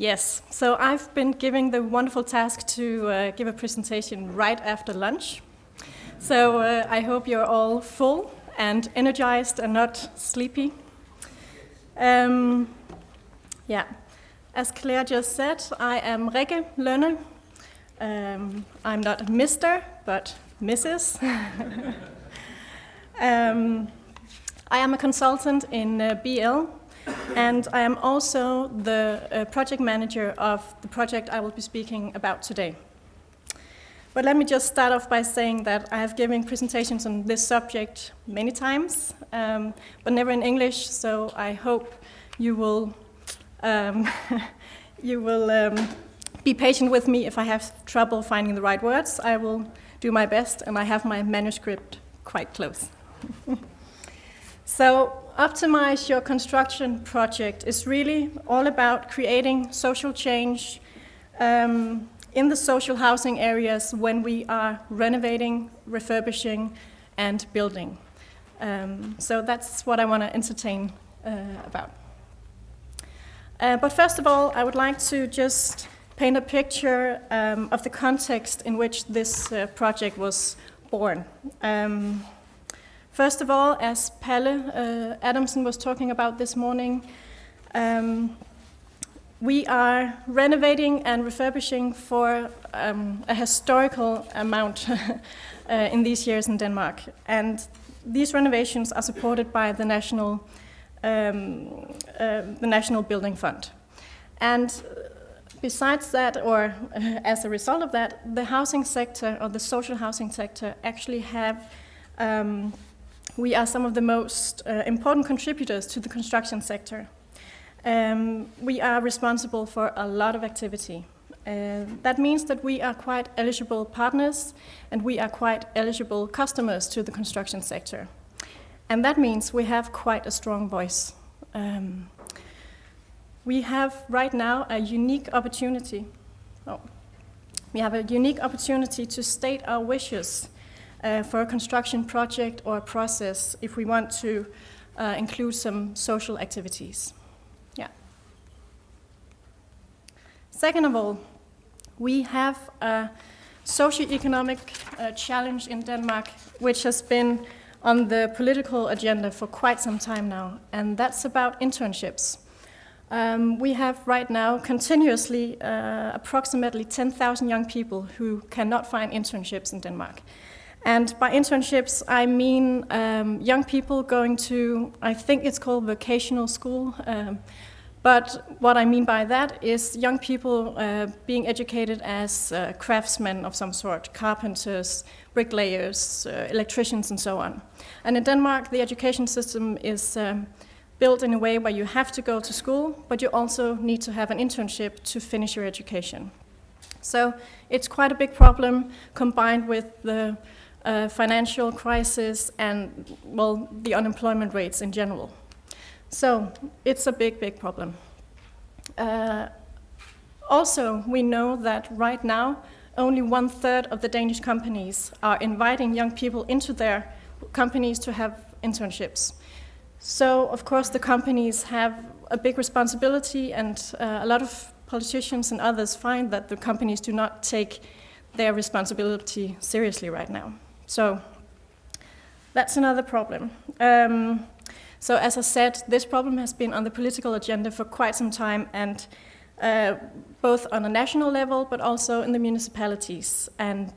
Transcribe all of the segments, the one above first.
Yes, so I've been given the wonderful task to give a presentation right after lunch. So I hope you're all full and energized and not sleepy. Yeah, as Claire just said, I am Rikke Lonne. I'm not Mr., but Mrs. I am a consultant in BL, and I am also the project manager of the project I will be speaking about today. But let me just start off by saying that I have given presentations on this subject many times, but never in English, so I hope you will be patient with me if I have trouble finding the right words. I will do my best, and I have my manuscript quite close. So, Optimize Your Construction project is really all about creating social change in the social housing areas when we are renovating, refurbishing, and building. So that's what I want to entertain about. But first of all, I would like to just paint a picture of the context in which this project was born. First of all, as Palle Adamsen was talking about this morning, we are renovating and refurbishing for a historical amount in these years in Denmark. And these renovations are supported by the National Building Fund. And besides that, or as a result of that, the housing sector, or the social housing sector, actually have we are some of the most important contributors to the construction sector. We are responsible for a lot of activity. That means that we are quite eligible partners and we are quite eligible customers to the construction sector. And that means we have quite a strong voice. We have right now a unique opportunity. We have a unique opportunity to state our wishes for a construction project or a process if we want to include some social activities. Yeah. Second of all, we have a socio-economic challenge in Denmark which has been on the political agenda for quite some time now, and that's about internships. We have right now continuously approximately 10,000 young people who cannot find internships in Denmark. And by internships, I mean young people going to, I think it's called vocational school, but what I mean by that is young people being educated as craftsmen of some sort, carpenters, bricklayers, electricians, and so on. And in Denmark, the education system is built in a way where you have to go to school, but you also need to have an internship to finish your education. So it's quite a big problem combined with the financial crisis and, well, the unemployment rates in general. So it's a big, big problem. Also, we know that right now, only 1/3 of the Danish companies are inviting young people into their companies to have internships. So, of course, the companies have a big responsibility, and a lot of politicians and others find that the companies do not take their responsibility seriously right now. So that's another problem. So as I said, this problem has been on the political agenda for quite some time, and both on a national level, but also in the municipalities. And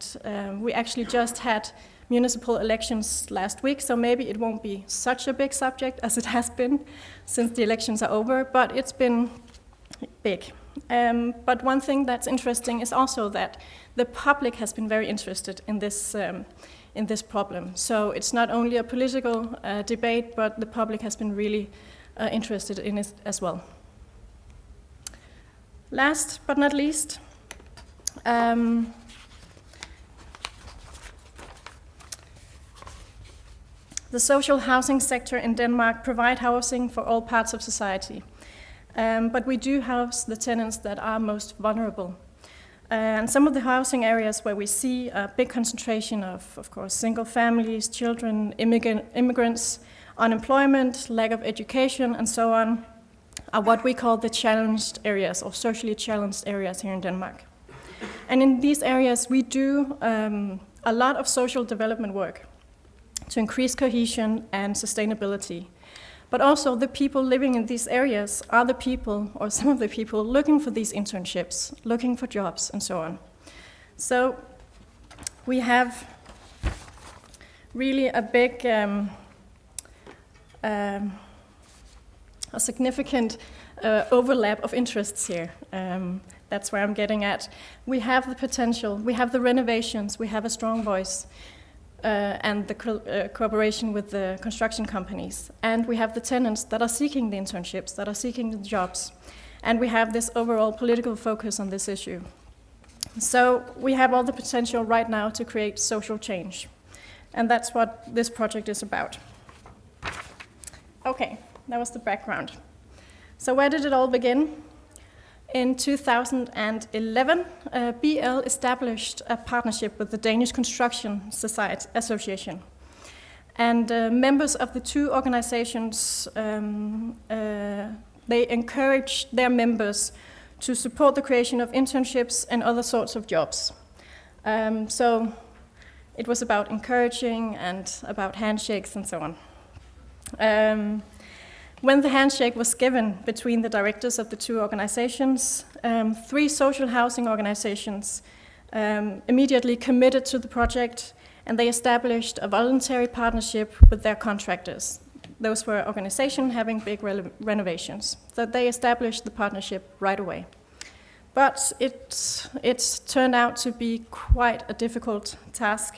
we actually just had municipal elections last week, so maybe it won't be such a big subject as it has been since the elections are over, but it's been big. But one thing that's interesting is also that the public has been very interested in this problem. So it's not only a political debate, but the public has been really interested in it as well. Last but not least, the social housing sector in Denmark provide housing for all parts of society. But we do house the tenants that are most vulnerable. And some of the housing areas where we see a big concentration of course, single families, children, immigrants, unemployment, lack of education, and so on, are what we call the challenged areas or socially challenged areas here in Denmark. And in these areas, we do a lot of social development work to increase cohesion and sustainability. But also the people living in these areas are the people, or some of the people, looking for these internships, looking for jobs, and so on. So we have really a big, a significant overlap of interests here. That's where I'm getting at. We have the potential, we have the renovations, we have a strong voice, and the cooperation with the construction companies. And we have the tenants that are seeking the internships, that are seeking the jobs. And we have this overall political focus on this issue. So we have all the potential right now to create social change. And that's what this project is about. Okay, that was the background. So where did it all begin? In 2011, BL established a partnership with the Danish Construction Society Association. And members of the two organizations, they encouraged their members to support the creation of internships and other sorts of jobs. So it was about encouraging and about handshakes and so on. When the handshake was given between the directors of the two organizations, 3 social housing organizations immediately committed to the project, and they established a voluntary partnership with their contractors. Those were organizations having big renovations. So they established the partnership right away. But it turned out to be quite a difficult task,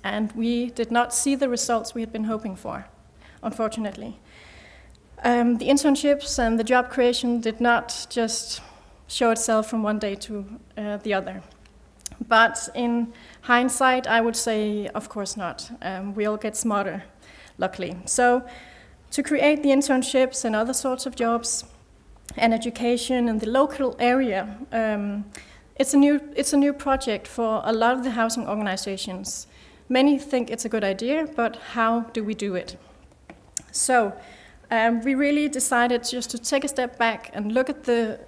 and we did not see the results we had been hoping for, unfortunately. The internships and the job creation did not just show itself from one day to the other. But in hindsight, I would say, of course not. We all get smarter, luckily. So to create the internships and other sorts of jobs and education in the local area, it's a new project for a lot of the housing organizations. Many think it's a good idea, but how do we do it? So we really decided just to take a step back and look at the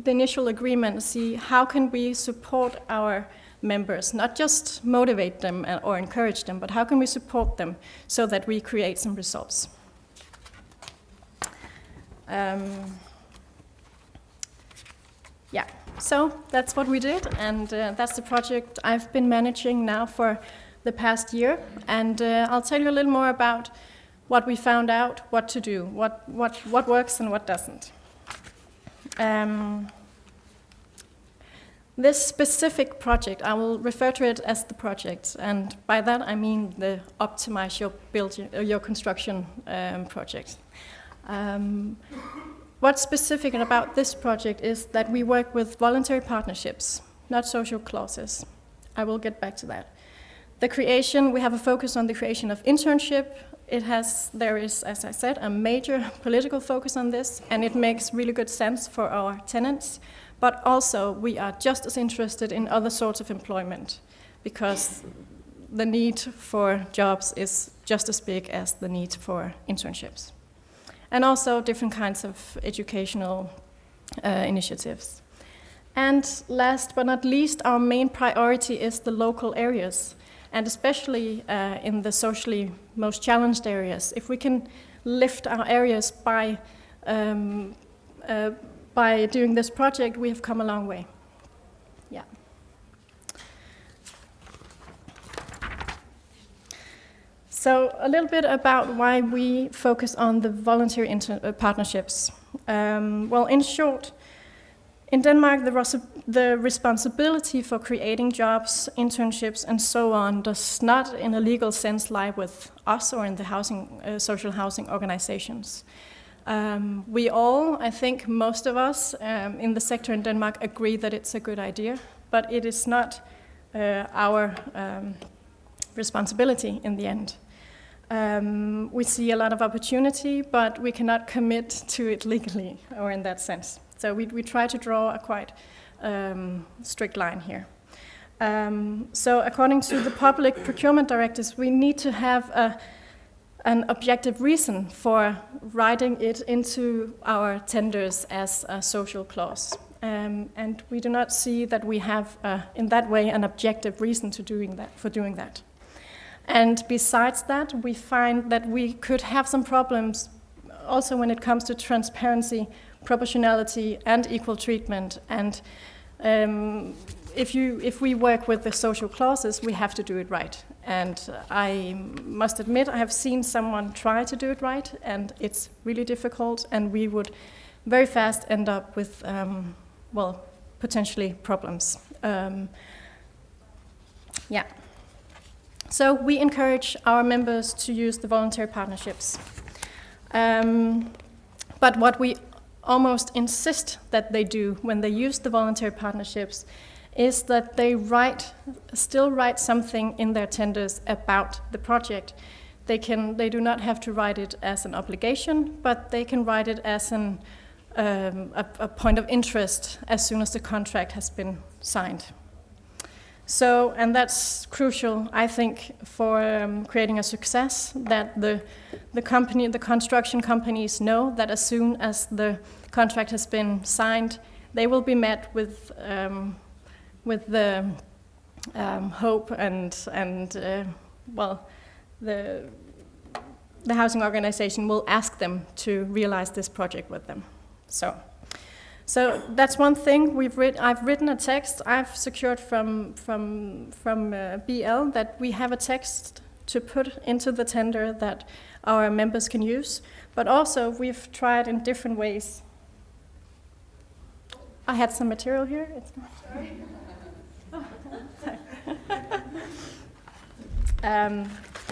initial agreement and see how can we support our members, not just motivate them or encourage them, but how can we support them so that we create some results. Yeah, so that's what we did, and that's the project I've been managing now for the past year, and I'll tell you a little more about what we found out, what to do, what works and what doesn't. This specific project, I will refer to it as the project, and by that I mean the Optimize Your Construction project. What's specific about this project is that we work with voluntary partnerships, not social clauses. I will get back to that. The creation, we have a focus on the creation of internship. There is, as I said, a major political focus on this, and it makes really good sense for our tenants. But also, we are just as interested in other sorts of employment, because the need for jobs is just as big as the need for internships. And also different kinds of educational initiatives. And last but not least, our main priority is the local areas, and especially in the socially most challenged areas. If we can lift our areas by doing this project, we have come a long way. Yeah. So a little bit about why we focus on the voluntary partnerships. Well, in short, in Denmark, the responsibility for creating jobs, internships, and so on does not, in a legal sense, lie with us or in the social housing organizations. We all, I think most of us in the sector in Denmark, agree that it's a good idea, but it is not our responsibility in the end. We see a lot of opportunity, but we cannot commit to it legally, or in that sense. So we try to draw a quite strict line here. So according to the public procurement directives, we need to have an objective reason for writing it into our tenders as a social clause. And we do not see that we have, in that way, an objective reason for doing that. And besides that, we find that we could have some problems also when it comes to transparency, proportionality, and equal treatment. And if we work with the social clauses, we have to do it right. And I must admit, I have seen someone try to do it right, and it's really difficult, and we would very fast end up with, potentially problems. So we encourage our members to use the voluntary partnerships. But what we almost insist that they do when they use the voluntary partnerships is that they still write something in their tenders about the project. They do not have to write it as an obligation, but they can write it as a point of interest as soon as the contract has been signed. So, and that's crucial, I think, for creating a success, that the construction companies know that as soon as the contract has been signed, they will be met with the hope and the housing organization will ask them to realize this project with them. So that's one thing I've written a text I've secured from BL, that we have a text to put into the tender that our members can use, but also we've tried in different ways. I had some material here. It's not. Sorry.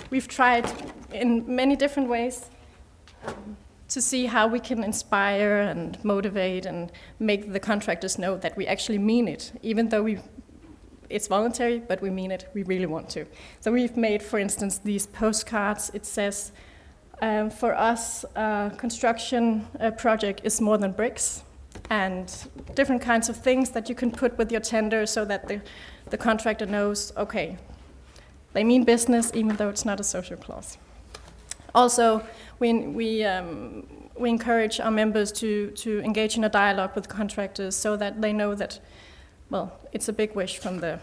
We've tried in many different ways to see how we can inspire and motivate and make the contractors know that we actually mean it, even though it's voluntary, but we mean it, we really want to. So we've made, for instance, these postcards. It says, for us, construction project is more than bricks, and different kinds of things that you can put with your tender so that the contractor knows, okay, they mean business even though it's not a social clause. Also, we encourage our members to engage in a dialogue with contractors so that they know that, well, it's a big wish from the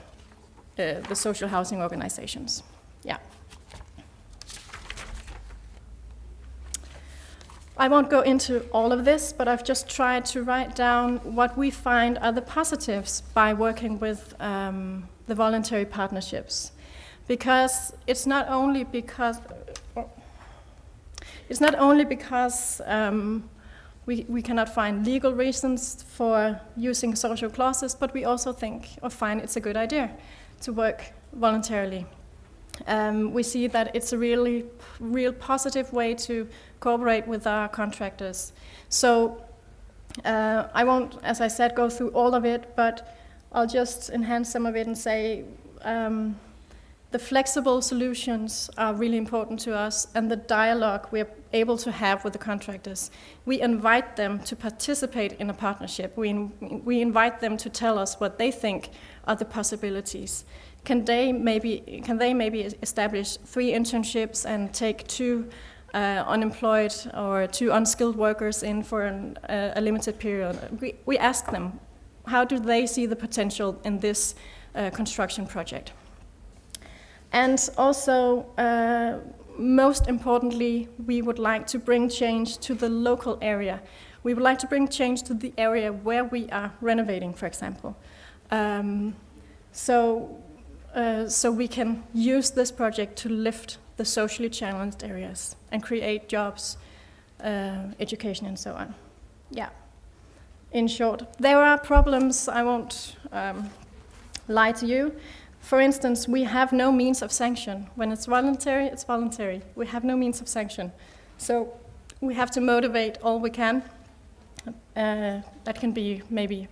social housing organizations. Yeah. I won't go into all of this, but I've just tried to write down what we find are the positives by working with the voluntary partnerships. Because it's not only because we cannot find legal reasons for using social clauses, but we also think or find it's a good idea to work voluntarily. We see that it's a real positive way to cooperate with our contractors. So I won't, as I said, go through all of it, but I'll just enhance some of it and say the flexible solutions are really important to us, and the dialogue we're able to have with the contractors. We invite them to participate in a partnership. We invite them to tell us what they think are the possibilities. Can they maybe establish 3 internships and take 2 unemployed or 2 unskilled workers in for a limited period? We ask them, how do they see the potential in this construction project? And also, most importantly, we would like to bring change to the local area. We would like to bring change to the area where we are renovating, for example. So we can use this project to lift the socially challenged areas and create jobs, education, and so on. Yeah. In short, there are problems. I won't lie to you. For instance, we have no means of sanction. When it's voluntary, it's voluntary. We have no means of sanction. So we have to motivate all we can. That can be maybe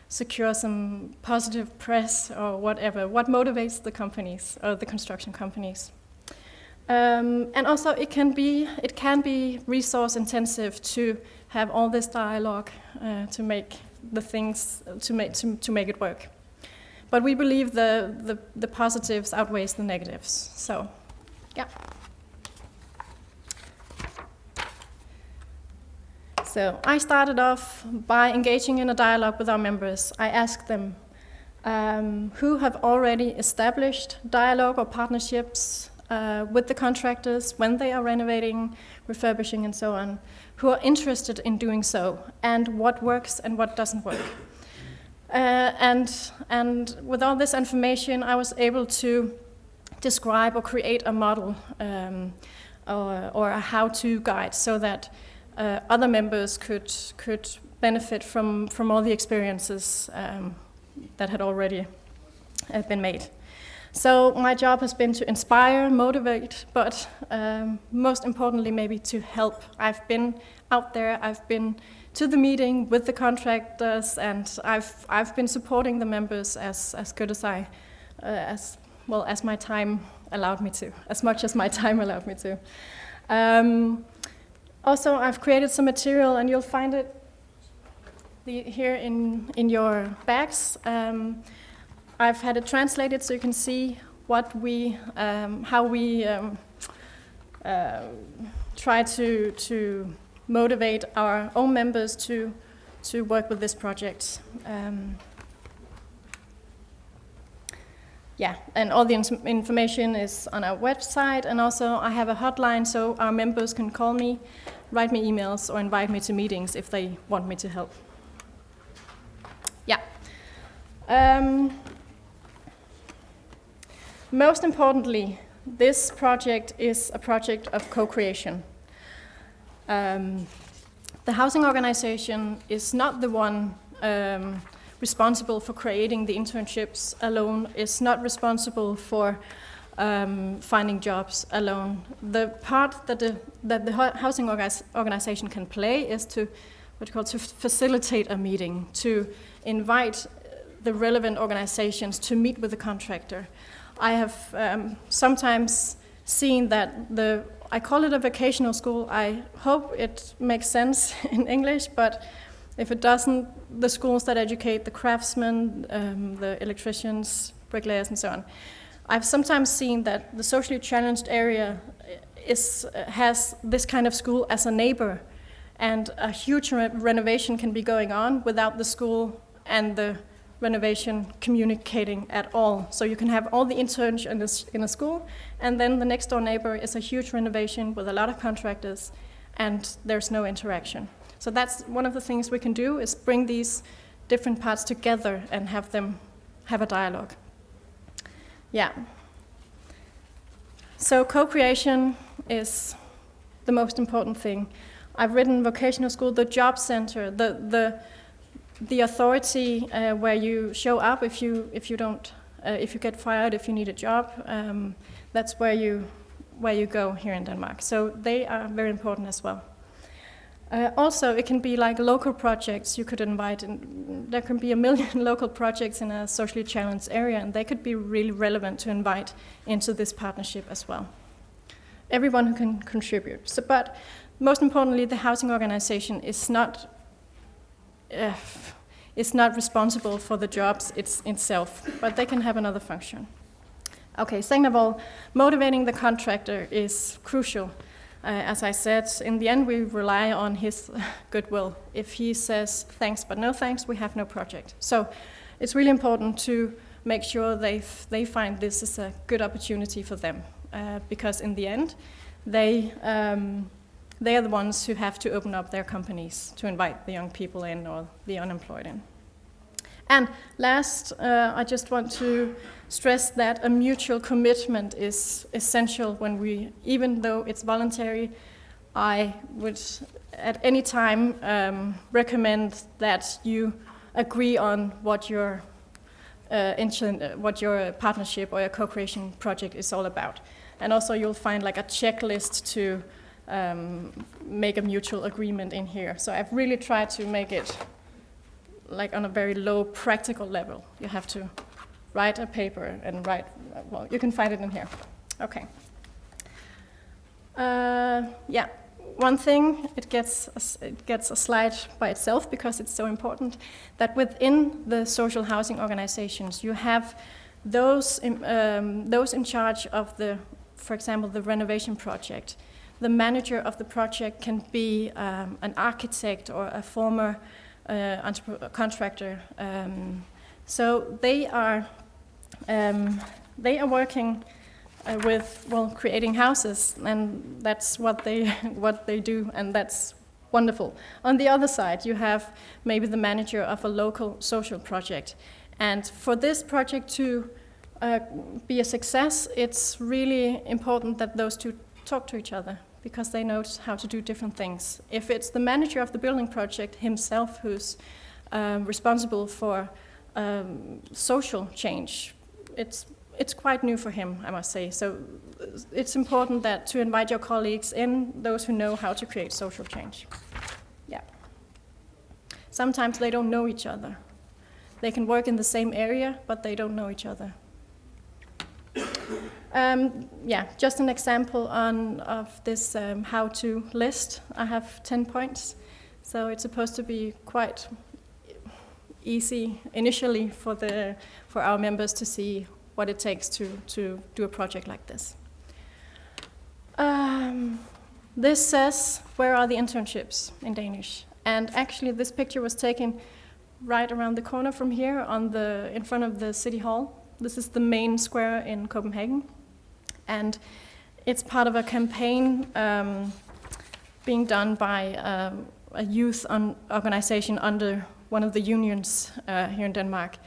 secure some positive press or whatever. What motivates the companies or the construction companies? And also it can be resource intensive to have all this dialogue to make the things, to make it work. But we believe the positives outweighs the negatives. So, yeah. So I started off by engaging in a dialogue with our members. I asked them who have already established dialogue or partnerships with the contractors when they are renovating, refurbishing, and so on, who are interested in doing so, and what works and what doesn't work. And with all this information, I was able to describe or create a model or a how-to guide so that other members could benefit from all the experiences that had already been made. So my job has been to inspire, motivate, but most importantly maybe to help. I've been out there, I've been to the meeting with the contractors, and I've been supporting the members as good as as my time allowed me to, as much as my time allowed me to. Also, I've created some material, and you'll find it here in your bags. I've had it translated so you can see what how we try to motivate our own members to work with this project. Yeah, and all the information is on our website, and also I have a hotline so our members can call me, write me emails, or invite me to meetings if they want me to help. Yeah. Most importantly, this project is a project of co-creation. The housing organization is not the one responsible for creating the internships alone, is not responsible for finding jobs alone. The part that the housing organization can play is to facilitate a meeting, to invite the relevant organizations to meet with the contractor. I have sometimes seen that I call it a vocational school. I hope it makes sense in English, but if it doesn't, the schools that educate the craftsmen, the electricians, bricklayers, and so on. I've sometimes seen that the socially challenged area has this kind of school as a neighbor, and a huge renovation can be going on without the school and the renovation communicating at all. So you can have all the interns in a school, and then the next door neighbor is a huge renovation with a lot of contractors, and there's no interaction. So that's one of the things we can do, is bring these different parts together and have them have a dialogue. Yeah. So co-creation is the most important thing. I've written vocational school, the job center, the authority where you show up if you get fired, if you need a job. That's where you go here in Denmark. So they are very important as well. Also, it can be like local projects you could invite, and there can be a million local projects in a socially challenged area, and they could be really relevant to invite into this partnership as well. Everyone who can contribute. So, but most importantly, the housing organization is not responsible for the jobs itself, but they can have another function. Okay, second of all, motivating the contractor is crucial. As I said, in the end, we rely on his goodwill. If he says thanks but no thanks, we have no project. So it's really important to make sure they find this is a good opportunity for them, because in the end, they are the ones who have to open up their companies to invite the young people in or the unemployed in. And last, I just want to stress that a mutual commitment is essential when even though it's voluntary, I would at any time recommend that you agree on what your partnership or your co-creation project is all about. And also you'll find like a checklist to make a mutual agreement in here. So I've really tried to make it like on a very low practical level. You have to write a paper and well, you can find it in here. Okay. Yeah, one thing, it gets a slide by itself because it's so important, that within the social housing organizations, you have those in charge of for example, the renovation project. the manager of the project can be an architect or a former contractor. So they are working with creating houses, and that's what they do, and that's wonderful. On the other side, you have maybe the manager of a local social project, and for this project to be a success, it's really important that those two talk to each other, because they know how to do different things. If it's the manager of the building project himself who's responsible for social change, it's quite new for him, I must say. So it's important that to invite your colleagues in, those who know how to create social change. Yeah. Sometimes they don't know each other. They can work in the same area, but they don't know each other. Just an example of this how-to list. I have 10 points, so it's supposed to be quite easy initially for our members to see what it takes to do a project like this. This says, where are the internships in Danish? And actually this picture was taken right around the corner from here in front of the city hall. This is the main square in Copenhagen. And it's part of a campaign being done by a youth organization under one of the unions here in Denmark.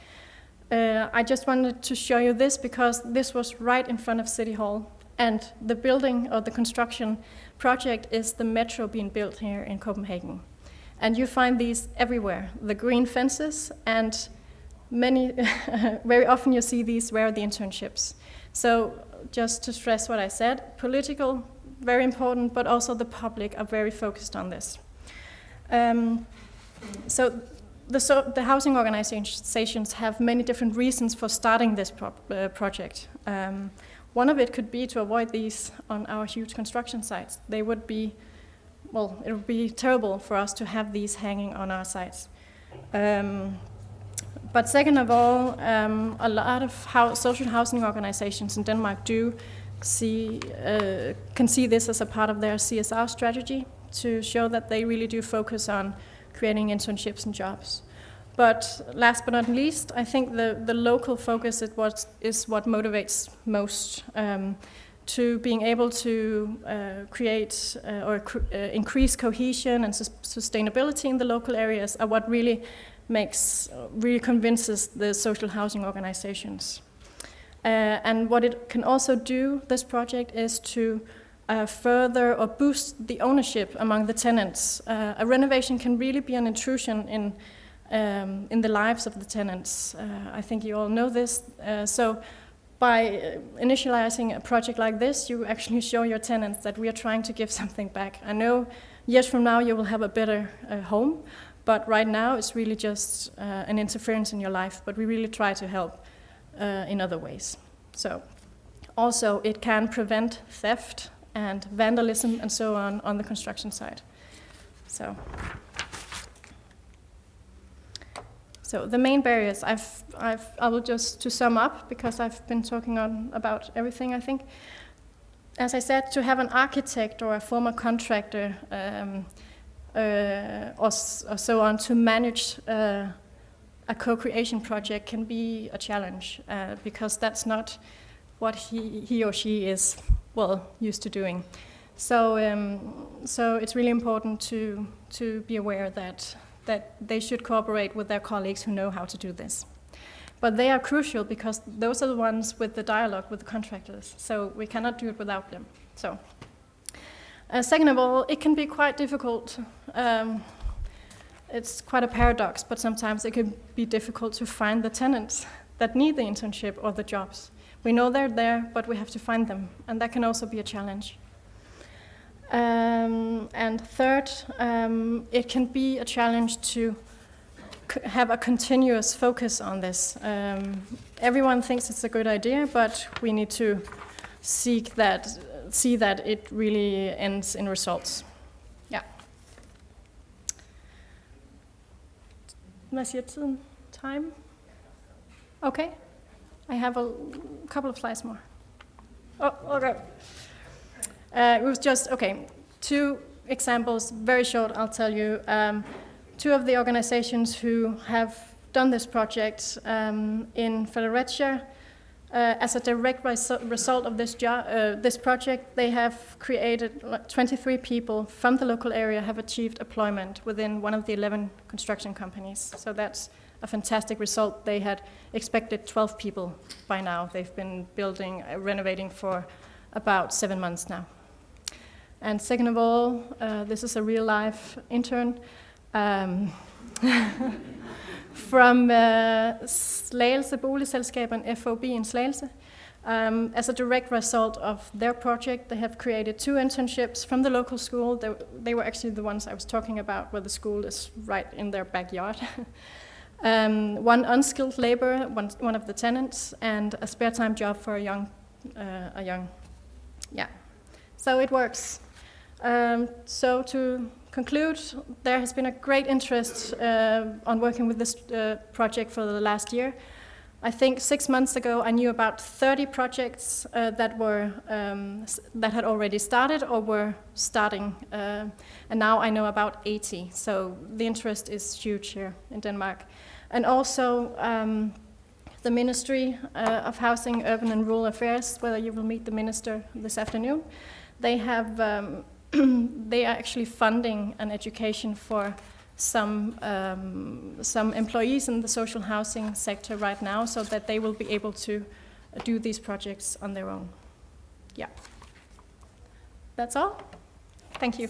I just wanted to show you this because this was right in front of City Hall, and the building or the construction project is the metro being built here in Copenhagen. And you find these everywhere, the green fences, and very often you see these, where are the internships? So just to stress what I said, political, very important, but also the public are very focused on this. The housing organizations have many different reasons for starting this project. One of it could be to avoid these on our huge construction sites. It would be terrible for us to have these hanging on our sites. But second of all, a lot of social housing organizations in Denmark can see this as a part of their CSR strategy to show that they really do focus on creating internships and jobs. But last but not least, I think the local focus is what motivates most to being able to create or increase cohesion and sustainability in the local areas are what really convinces the social housing organizations. And what it can also do, this project, is to further or boost the ownership among the tenants. A renovation can really be an intrusion in the lives of the tenants. I think you all know this. So by initializing a project like this, you actually show your tenants that we are trying to give something back. I know years from now you will have a better home, but right now it's really just an interference in your life, but we really try to help in other ways. So also it can prevent theft and vandalism and so on the construction site. So the main barriers, I will just to sum up, because I've been talking about everything, I think. As I said, to have an architect or a former contractor or so on to manage a co-creation project can be a challenge, because that's not what he or she is used to doing. So it's really important to be aware that they should cooperate with their colleagues who know how to do this. But they are crucial because those are the ones with the dialogue with the contractors, so we cannot do it without them. So, second of all, it can be quite difficult. It's quite a paradox, but sometimes it can be difficult to find the tenants that need the internship or the jobs. We know they're there, but we have to find them, and that can also be a challenge. And third, it can be a challenge to have a continuous focus on this. Everyone thinks it's a good idea, but we need to see that it really ends in results. Yeah. Hvad siger tiden? Time? Okay. I have a couple of slides more. Oh, okay. It was just, okay, 2 examples, very short, I'll tell you. 2 of the organizations who have done this project in Fredericia, as a direct result of this project, they have created 23 people from the local area have achieved employment within one of the 11 construction companies. So that's a fantastic result. They had expected 12 people by now. They've been building, renovating for about 7 months now. And second of all, this is a real-life intern from Slagelse Boligselskab and FOB in Slagelse. As a direct result of their project, they have created 2 internships from the local school. They were actually the ones I was talking about, where the school is right in their backyard. One unskilled labor, one of the tenants, and a spare time job for a young, yeah. So it works. So to conclude, there has been a great interest on working with this project for the last year. I think 6 months ago I knew about 30 projects that had already started or were starting, and now I know about 80. So the interest is huge here in Denmark. And also the Ministry of Housing, Urban and Rural Affairs, whether you will meet the minister this afternoon, they have they are actually funding an education for some employees in the social housing sector right now, so that they will be able to do these projects on their own. Yeah. That's all. Thank you.